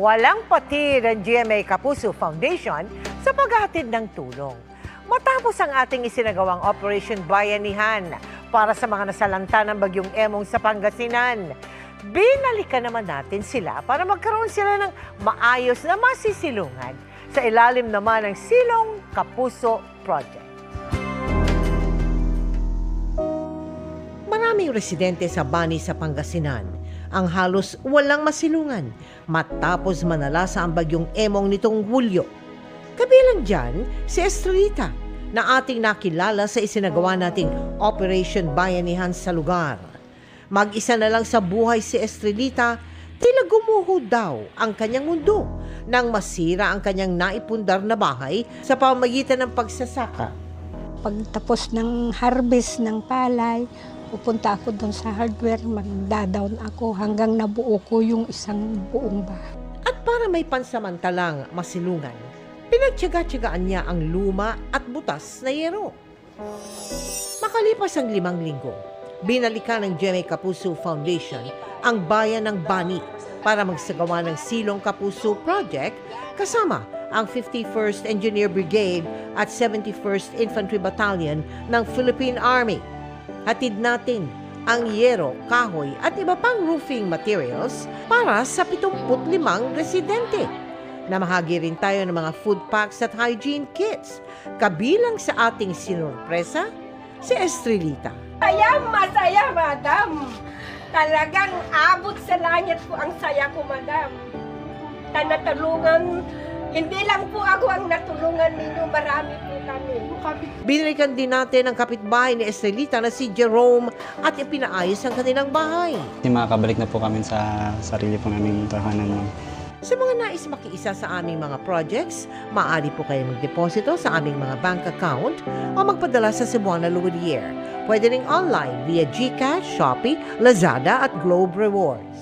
walang patid ang GMA Kapuso Foundation sa paghahatid ng tulong. Matapos ang ating isinagawang Operation Bayanihan para sa mga nasalanta ng Bagyong Emong sa Pangasinan, binalikan naman natin sila para magkaroon sila ng maayos na masisilungan sa ilalim naman ng Silong Kapuso Project. Maraming residente sa Bani sa Pangasinan ang halos walang masilungan matapos manalasa ang Bagyong Emong nitong Hulyo. Kabilang dyan si Estrelita na ating nakilala sa isinagawa nating Operation Bayanihan sa lugar. Mag-isa na lang sa buhay si Estrelita, tila gumuho daw ang kanyang mundo nang masira ang kanyang naipundar na bahay sa pamamagitan ng pagsasaka. Pagtapos ng harvest ng palay, pupunta ako doon sa hardware, magda-down ako hanggang nabuo ko yung isang buong bahay. At para may pansamantalang masilungan, pinagtyaga-tyagaan niya ang luma at butas na yero. Makalipas ang 5 linggo, binalikan ng GMA Kapuso Foundation ang bayan ng Bani para magsagawa ng Silong Kapuso Project kasama ang 51st Engineer Brigade at 71st Infantry Battalion ng Philippine Army. Hatid natin ang yero, kahoy at iba pang roofing materials para sa 75 residente. Namahagi rin tayo ng mga food packs at hygiene kits. Kabilang sa ating sinurpresa, si Estrelita. Masaya, madam. Talagang abot sa langit po ang saya ko, madam. Natulungan, hindi lang po ako ang natulungan ninyo, marami po kami. Binalikan din natin ang kapitbahay ni Estrelita na si Jerome at ipinaayos ang kanilang bahay. Makakabalik na po kami sa sarili po naming tahanan. Sa mga nais makiisa sa aming mga projects, maaari po kayo magdeposito sa aming mga bank account o magpadala sa Cebuana Lumiere. Pwede ring online via GCash, Shopee, Lazada at Globe Rewards.